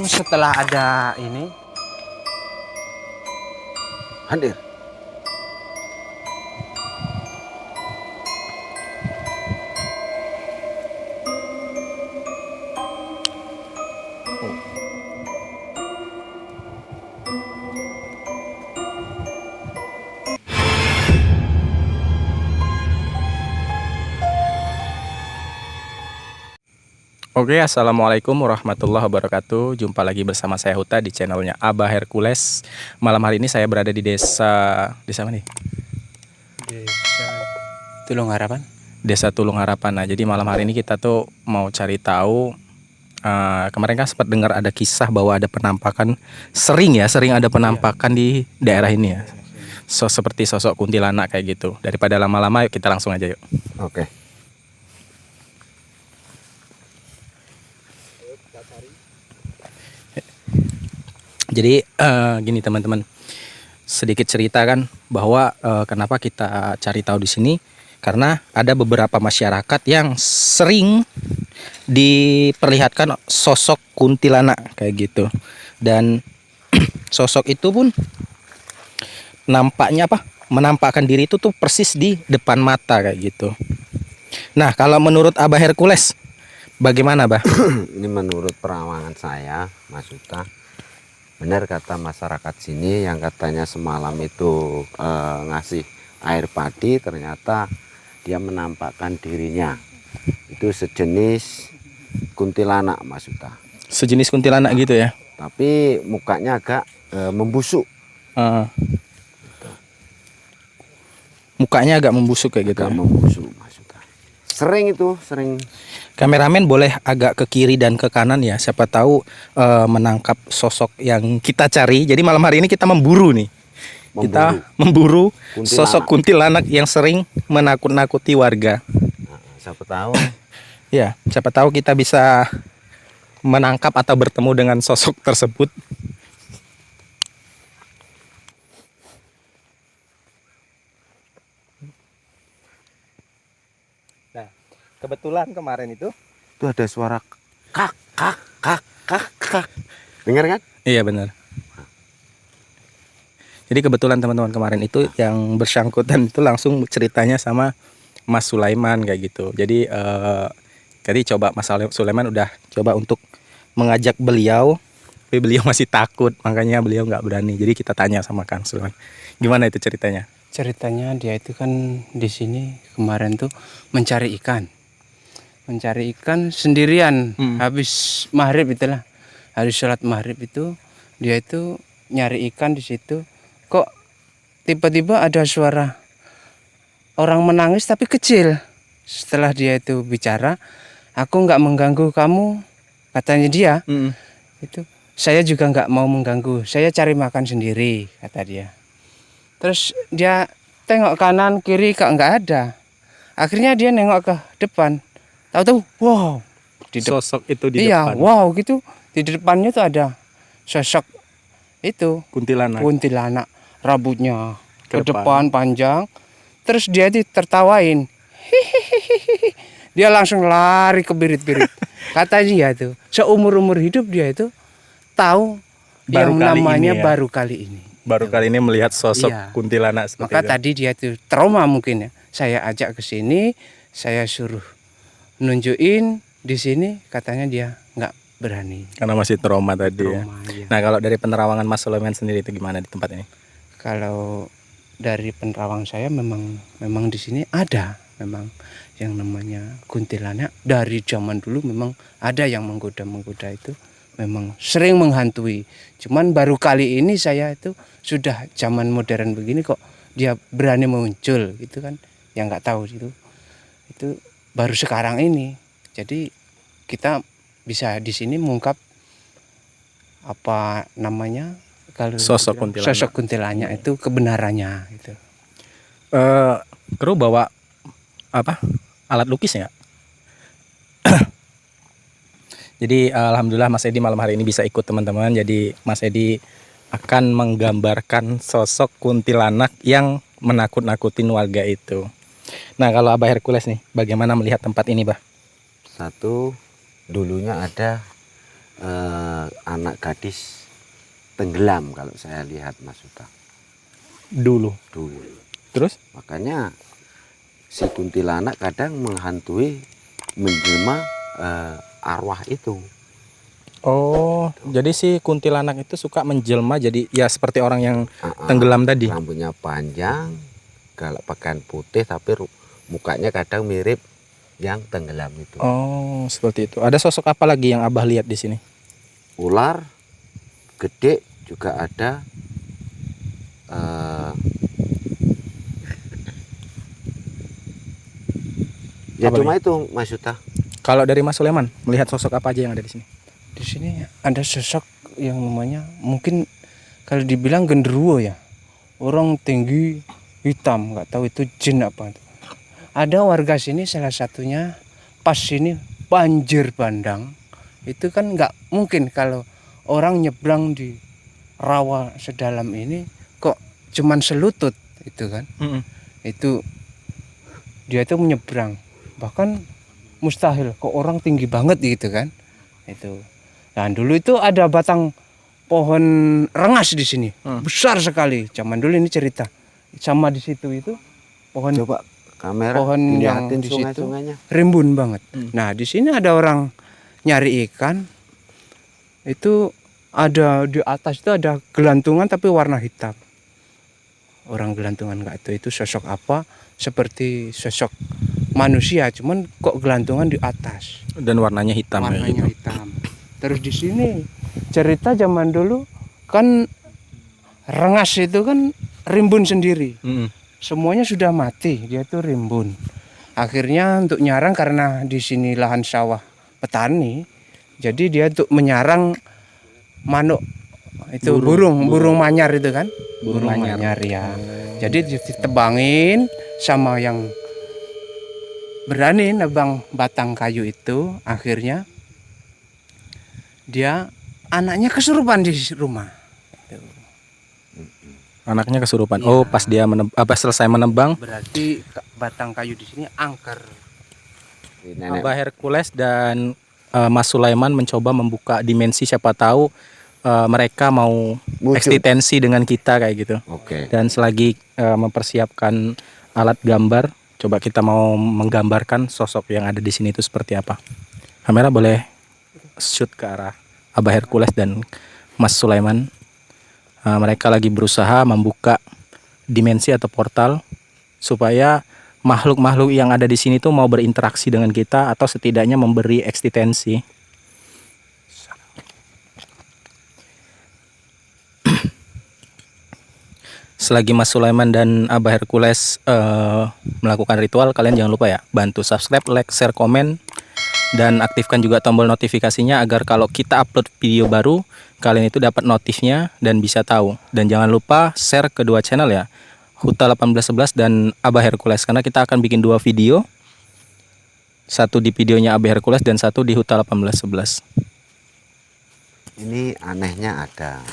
Setelah ada ini hadir. Oke, assalamualaikum warahmatullahi wabarakatuh. Jumpa lagi bersama saya Huta di channelnya Abah Hercules. Malam hari ini saya berada di desa mana nih? Desa Tulung Harapan. Desa Tulung Harapan. Nah, jadi malam hari ini kita tuh mau cari tahu. Kemarin kan sempat dengar ada kisah bahwa ada penampakan sering ada penampakan di daerah ini ya. Seperti sosok kuntilanak kayak gitu. Daripada lama-lama, yuk kita langsung aja yuk. Oke. Jadi gini teman-teman, sedikit cerita kan bahwa kenapa kita cari tahu di sini, karena ada beberapa masyarakat yang sering diperlihatkan sosok kuntilanak kayak gitu, dan sosok itu pun nampaknya menampakkan diri itu tuh persis di depan mata kayak gitu. Nah, kalau menurut Abah Hercules bagaimana, Bah? Ini menurut perawangan saya, Mas Uta. Benar kata masyarakat sini yang katanya semalam itu ngasih air padi, ternyata dia menampakkan dirinya itu sejenis kuntilanak, Mas Uta. Sejenis kuntilanak gitu ya? Tapi mukanya agak membusuk. Mukanya agak membusuk kayak gitu. Agak membusuk, Mas Uta. Sering. Kameramen boleh agak ke kiri dan ke kanan ya, siapa tahu menangkap sosok yang kita cari. Jadi malam hari ini kita memburu nih. Kita memburu sosok kuntilanak yang sering menakut-nakuti warga. Nah, siapa tahu. Ya, siapa tahu kita bisa menangkap atau bertemu dengan sosok tersebut. Nah, kebetulan kemarin itu ada suara kak. Dengar kan? iya benar. Jadi kebetulan teman-teman kemarin itu yang bersangkutan itu langsung ceritanya sama Mas Sulaiman kayak gitu. Jadi coba Mas Sulaiman udah coba untuk mengajak beliau, tapi beliau masih takut, makanya beliau nggak berani. Jadi kita tanya sama Kang Sulaiman, gimana itu ceritanya? Ceritanya dia itu kan di sini kemarin tuh mencari ikan sendirian. Habis maghrib itulah, hari sholat maghrib itu dia itu nyari ikan di situ. Kok tiba-tiba ada suara orang menangis tapi kecil. Setelah dia itu bicara, aku nggak mengganggu kamu, katanya dia. Itu saya juga nggak mau mengganggu, saya cari makan sendiri, kata dia. Terus dia tengok kanan kiri kok nggak ada. Akhirnya dia nengok ke depan. Tahu-tahu, wow, Sosok itu di depan. Iya, wow gitu. Di depannya tuh ada sosok itu kuntilanak, rambutnya ke depan panjang. Terus dia tertawain. Hihihi. Dia langsung lari ke birit-birit. Kata dia tuh, seumur-umur hidup dia itu tahu yang namanya baru kali ini. Baru kali ini melihat sosok kuntilanak seperti Maka itu. tadi dia tuh trauma mungkin ya. Saya ajak ke sini, saya suruh nunjukin di sini, katanya dia nggak berani. Karena masih trauma tadi ya. Iya. Nah, kalau dari penerawangan Mas Sulaiman sendiri itu gimana di tempat ini? Kalau dari penerawang saya memang di sini ada memang yang namanya kuntilanak. Dari zaman dulu memang ada yang menggoda itu, memang sering menghantui. Cuman baru kali ini saya itu sudah zaman modern begini kok dia berani muncul gitu kan, yang nggak tahu itu baru sekarang ini. Jadi kita bisa di sini mengungkap apa namanya, kalau Sosok kuntilanak itu kebenarannya itu. Kru bawa alat lukis ya? Jadi alhamdulillah Mas Edi malam hari ini bisa ikut teman-teman. Jadi Mas Edi akan menggambarkan sosok kuntilanak yang menakut-nakutin warga itu. Nah, kalau Abah Hercules nih, bagaimana melihat tempat ini, Bah? Satu, dulunya ada anak gadis tenggelam kalau saya lihat Mas Uta Dulu. dulu. Terus? Makanya si kuntilanak kadang menghantui menjelma arwah itu. Oh, jadi si kuntilanak itu suka menjelma jadi ya seperti orang yang tenggelam tadi. Rambutnya panjang, galak pakaian putih, tapi mukanya kadang mirip yang tenggelam itu. Oh, seperti itu. Ada sosok apa lagi yang Abah lihat di sini? Ular gede juga ada. Ya Apa cuma lagi? itu Mas Yuta. Kalau dari Mas Sulaiman, melihat sosok apa aja yang ada di sini? Di sini ada sosok yang namanya mungkin kalau dibilang genderuwo ya. Orang tinggi hitam, nggak tahu itu jin apa. Ada warga sini salah satunya pas sini banjir bandang. Itu kan nggak mungkin kalau orang nyebrang di rawa sedalam ini kok cuman selutut itu kan. Itu dia itu menyeberang. Bahkan mustahil kok orang tinggi banget gitu kan. Itu. Nah, dulu itu ada batang pohon rengas di sini. Besar sekali. Zaman dulu ini cerita. Sama di situ itu pohon Coba kamera pohon yang dilihatin di situ sungai-sungainya. rimbun banget. Nah, di sini ada orang nyari ikan. Itu ada di atas itu ada gelantungan tapi warna hitam. Orang gelantungan nggak tahu itu sosok apa, seperti sosok manusia, cuman kok gelantungan di atas. Dan warnanya hitam kayak Warnanya gitu. hitam. Terus di sini cerita zaman dulu kan rengas itu kan rimbun sendiri. Semuanya sudah mati, dia itu rimbun. Akhirnya untuk nyarang karena di sini lahan sawah petani, jadi dia untuk menyarang manuk itu burung manyar itu kan, burung manyar ya. Jadi ditebangin sama yang berani nebang batang kayu itu, akhirnya dia anaknya kesurupan di rumah. Anaknya kesurupan. Iya. Oh, pas dia selesai menebang, Berarti batang kayu di sini angker. Di nenek. Abah Hercules dan Mas Sulaiman mencoba membuka dimensi, siapa tahu mereka mau Wujud. eksistensi dengan kita kayak gitu. Oke. Dan selagi mempersiapkan alat gambar, coba kita mau menggambarkan sosok yang ada di sini itu seperti apa. Kamera boleh shoot ke arah Abah Hercules dan Mas Sulaiman. Mereka lagi berusaha membuka dimensi atau portal supaya makhluk-makhluk yang ada di sini tuh mau berinteraksi dengan kita atau setidaknya memberi eksistensi. Selagi Mas Sulaiman dan Abah Hercules melakukan ritual, kalian jangan lupa ya bantu subscribe, like, share, komen, dan aktifkan juga tombol notifikasinya agar kalau kita upload video baru kalian itu dapat notifnya dan bisa tahu. Dan jangan lupa share kedua channel ya, Huta 1811 dan Abah Hercules, karena kita akan bikin dua video, satu di videonya Abah Hercules dan satu di Huta 1811. Ini anehnya ada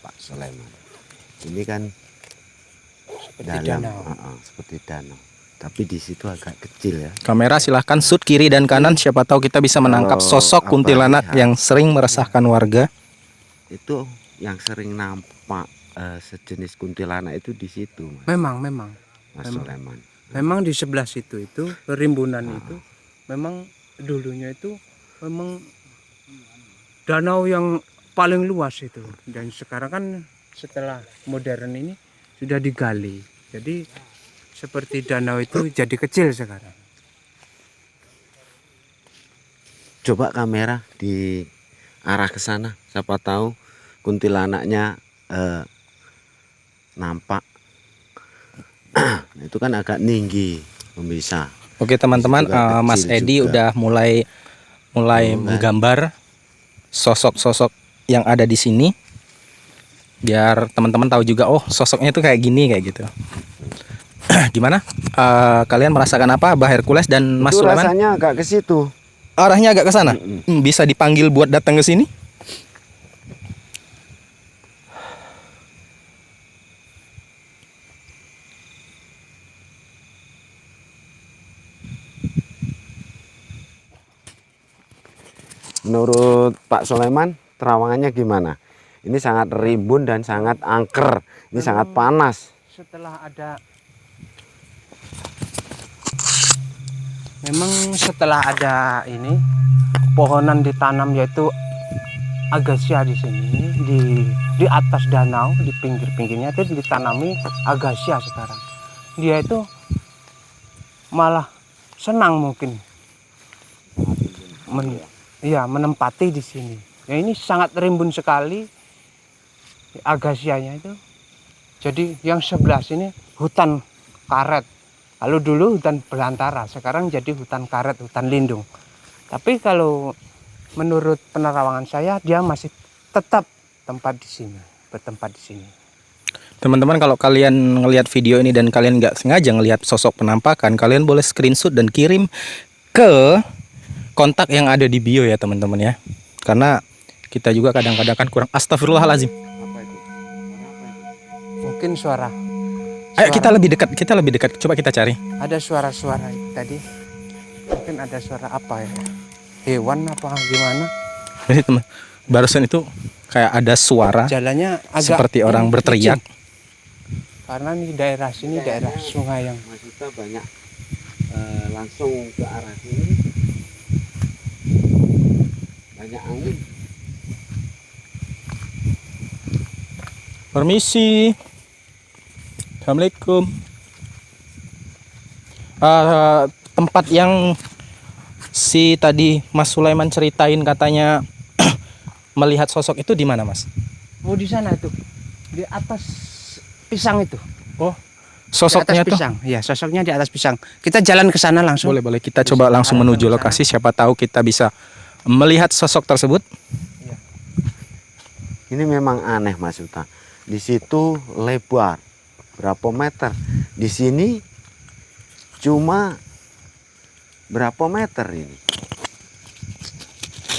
Pak Sulaiman. Ini kan Seperti dalam danau. seperti danau. Tapi di situ agak kecil ya. Kamera silahkan shoot kiri dan kanan, siapa tahu kita bisa menangkap Kalau sosok Abah kuntilanak lihat, yang sering meresahkan warga. itu yang sering nampak sejenis kuntilanak itu di situ, Mas, Memang Mas Sulaiman. memang di sebelah situ itu rimbunan itu memang dulunya itu memang danau yang paling luas itu, dan sekarang kan setelah modern ini sudah digali, jadi seperti danau itu jadi kecil sekarang. Coba kamera di arah ke sana, siapa tahu kuntilanaknya nampak. Nah, itu kan agak tinggi, pemirsa. Oke teman-teman, Di situ kan Mas kecil Edi juga. udah mulai kan? menggambar sosok-sosok yang ada di sini, biar teman-teman tahu juga, oh sosoknya tuh kayak gini kayak gitu. Gimana? Kalian merasakan apa, Abah Hercules dan Mas Itu Sulaiman? rasanya agak ke situ. Arahnya agak ke sana. Bisa dipanggil buat datang ke sini? Menurut Pak Sulaiman, terawangannya gimana? Ini sangat rimbun dan sangat angker. Ini sangat panas. Setelah ada ini pohonan ditanam, yaitu agasia di sini, di atas danau, di pinggir-pinggirnya itu ditanami agasia sekarang. Dia itu malah senang mungkin menempati di sini. Ya, ini sangat rimbun sekali agasianya itu. Jadi yang sebelah sini hutan karet. Lalu dulu hutan belantara, sekarang jadi hutan karet, hutan lindung. Tapi kalau menurut penerawangan saya, dia masih tetap bertempat di sini. Teman-teman, kalau kalian ngelihat video ini dan kalian nggak sengaja ngelihat sosok penampakan, kalian boleh screenshot dan kirim ke kontak yang ada di bio ya teman-teman ya. Karena kita juga kadang-kadang kan kurang, astagfirullahalazim. Mungkin suara. Ayo kita lebih dekat, coba kita cari. Ada suara-suara tadi. Mungkin ada suara apa ya? Hewan apa gimana? Jadi teman, barusan itu kayak ada suara Jalannya agak seperti orang berteriak. licin. Karena di daerah sini daerah sungai yang Mas Yuta banyak langsung ke arah sini. Banyak angin. Permisi. Assalamualaikum. Tempat yang si tadi Mas Sulaiman ceritain katanya melihat sosok itu di mana, Mas? oh di sana itu. Di atas pisang itu. Oh, Di sosoknya atas tuh. pisang. Ya, sosoknya di atas pisang. Kita jalan ke sana langsung. Boleh, kita coba langsung menuju lokasi, siapa tahu kita bisa melihat sosok tersebut. Ini memang aneh Mas Yuta. Di situ lebar berapa meter. Di sini cuma berapa meter ini?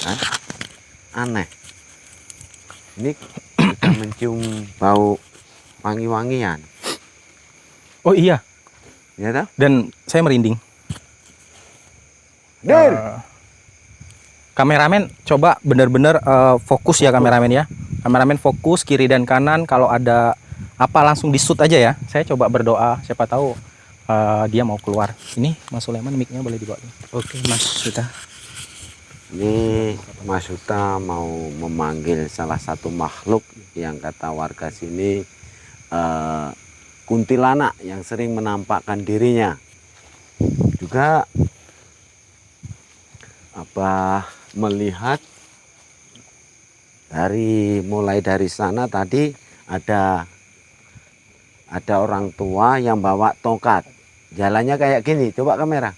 Kan? Aneh. Ini kita mencium bau wangi-wangian. Oh iya, Ya toh? dan saya merinding. Der. Kameramen coba bener-bener fokus ya kameramen ya. Kameramen fokus kiri dan kanan, kalau ada apa langsung di shoot aja ya. Saya coba berdoa, siapa tahu dia mau keluar. Ini Mas Sulaiman, mic-nya boleh dibawa. Oke, Mas sudah. Ini Mas Yuta mau memanggil salah satu makhluk yang kata warga sini kuntilanak yang sering menampakkan dirinya. Juga Abah melihat mulai dari sana tadi ada orang tua yang bawa tongkat. Jalannya kayak gini, coba kamera.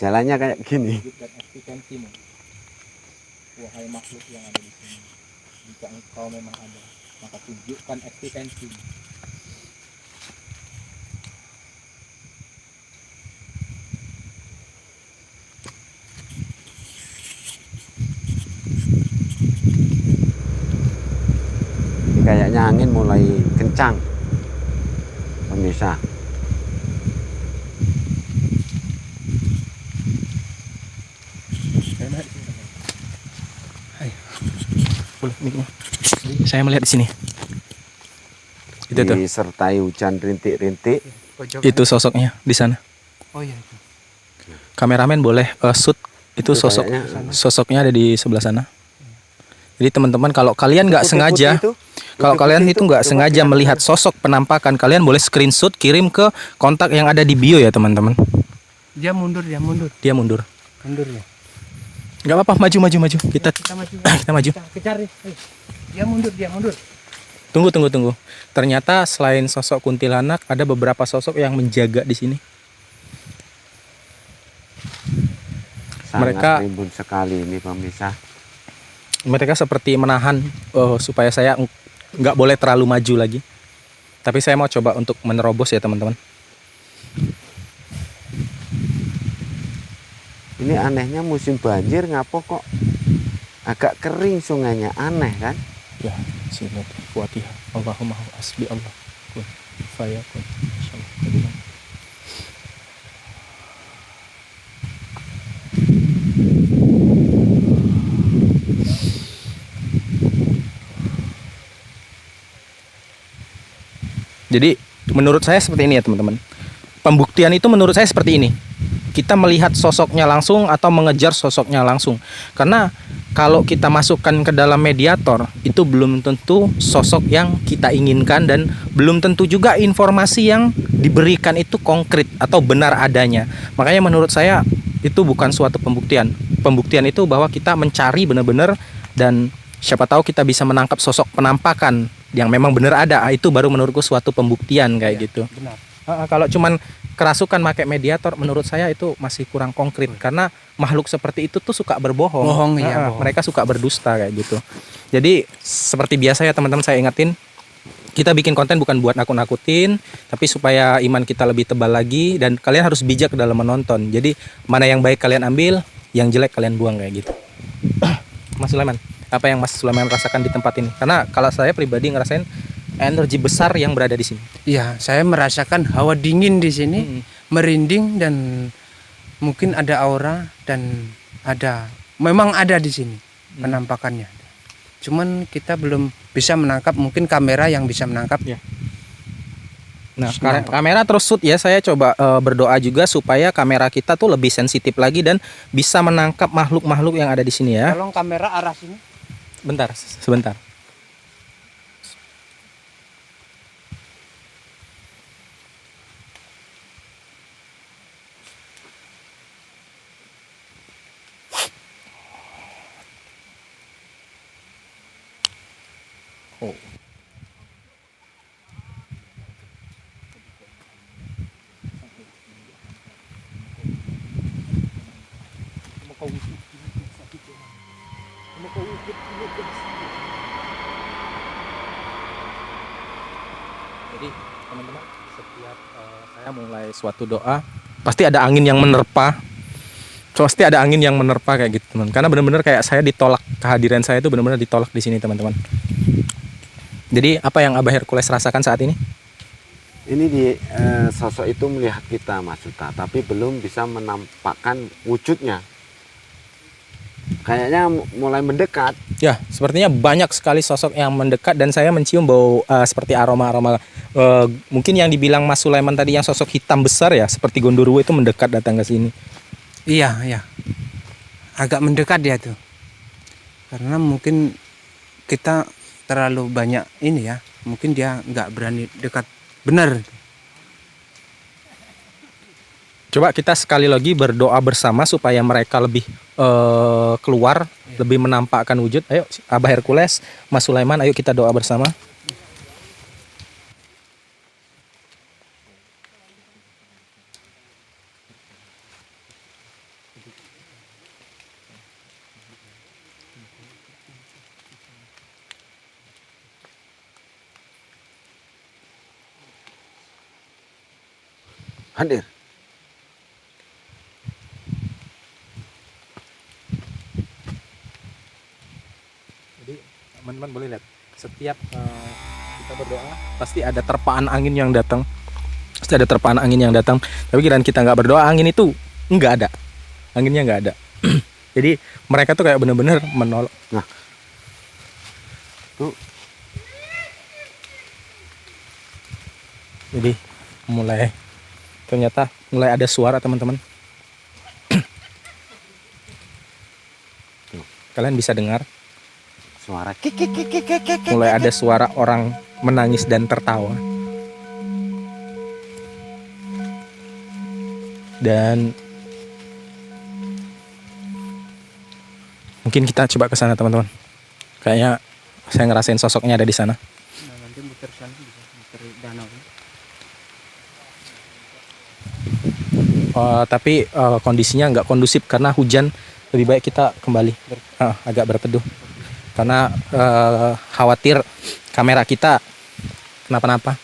Jalannya kayak gini. Wahai makhluk yang ada di sini, jika engkau memang ada, maka tunjukkan eksistensimu. Kayaknya angin mulai kencang, pemirsa. Boleh mic-nya. Saya melihat di sini. Itu tuh. Disertai hujan rintik-rintik. Itu sosoknya di sana. Oh iya itu. Kameramen boleh shoot itu Itu sosok. kayaknya. Sosoknya ada di sebelah sana. Jadi teman-teman, kalau kalian nggak sengaja, Coba sengaja kita melihat sosok penampakan, kalian boleh screenshot kirim ke kontak yang ada di bio ya teman-teman. Dia mundur. Dia mundur. Mundur ya. Nggak apa-apa, maju. Kita maju. kita maju. Kita cari. Dia mundur. Tunggu. Ternyata selain sosok kuntilanak, ada beberapa sosok yang menjaga di sini. Sangat Mereka- rimbun sekali ini pemirsa. Mereka seperti menahan supaya saya nggak boleh terlalu maju lagi. Tapi saya mau coba untuk menerobos ya teman-teman. Ini anehnya musim banjir ngapa kok agak kering sungainya, aneh kan? Ya, bismillah. Fatihah. Allahumma hasbi Allah. Kun fayakun. Insyaallah. Jadi menurut saya seperti ini ya teman-teman. Pembuktian itu menurut saya seperti ini. Kita melihat sosoknya langsung atau mengejar sosoknya langsung. Karena kalau kita masukkan ke dalam mediator, itu belum tentu sosok yang kita inginkan dan belum tentu juga informasi yang diberikan itu konkret atau benar adanya. Makanya menurut saya itu bukan suatu pembuktian. Pembuktian itu bahwa kita mencari benar-benar dan siapa tahu kita bisa menangkap sosok penampakan yang memang benar ada. Itu baru menurutku suatu pembuktian kayak gitu. Benar. Kalau cuman kerasukan pakai mediator, menurut saya itu masih kurang konkret karena makhluk seperti itu tuh suka berbohong. Bohong, iya, bohong. Mereka suka berdusta kayak gitu. Jadi seperti biasa ya teman-teman, saya ingetin, kita bikin konten bukan buat nakut-nakutin, tapi supaya iman kita lebih tebal lagi dan kalian harus bijak dalam menonton. Jadi mana yang baik kalian ambil, yang jelek kalian buang kayak gitu. Mas Sulaiman, apa yang Mas Sulaiman rasakan di tempat ini? Karena kalau saya pribadi ngerasain energi besar yang berada di sini. Iya, saya merasakan hawa dingin di sini, merinding dan mungkin ada aura dan memang ada di sini penampakannya. Cuman kita belum bisa menangkap, mungkin kamera yang bisa menangkap. Ya. Nah, kamera terus shoot ya, saya coba berdoa juga supaya kamera kita tuh lebih sensitif lagi dan bisa menangkap makhluk-makhluk yang ada di sini ya. Tolong kamera arah sini. Bentar, sebentar. Oh. Jadi teman-teman, setiap saya mulai suatu doa pasti ada angin yang menerpa. Pasti ada angin yang menerpa kayak gitu teman. Karena benar-benar kayak saya ditolak, kehadiran saya itu benar-benar ditolak di sini teman-teman. Jadi apa yang Abah Hercules rasakan saat ini? Ini sosok itu melihat kita, Mas Suta, tapi belum bisa menampakkan wujudnya. Kayaknya mulai mendekat. Ya, sepertinya banyak sekali sosok yang mendekat dan saya mencium bau seperti aroma-aroma. Mungkin yang dibilang Mas Sulaiman tadi yang sosok hitam besar ya, seperti gondoruo itu mendekat datang ke sini. Iya, iya. Agak mendekat dia tuh. Karena mungkin kita terlalu banyak ini ya. Mungkin dia nggak berani dekat. Benar. Coba kita sekali lagi berdoa bersama supaya mereka lebih keluar, lebih menampakkan wujud. Ayo Abah Hercules, Mas Sulaiman, ayo kita doa bersama. Hadir. Jadi teman-teman boleh lihat, setiap kita berdoa pasti ada terpaan angin yang datang. Pasti ada terpaan angin yang datang. Tapi kiraan kita nggak berdoa, angin itu nggak ada. Anginnya nggak ada. Jadi mereka tuh kayak benar-benar menolak. Nah, tuh Jadi ternyata mulai ada suara teman-teman. Kalian bisa dengar suara kik. mulai ada suara orang menangis dan tertawa. Dan mungkin kita coba ke sana teman-teman. Kayaknya saya ngerasain sosoknya ada di sana. Nah, nanti muter sana bisa muter danau. Tapi kondisinya nggak kondusif karena hujan. Lebih baik kita kembali agak berteduh karena khawatir kamera kita kenapa-napa.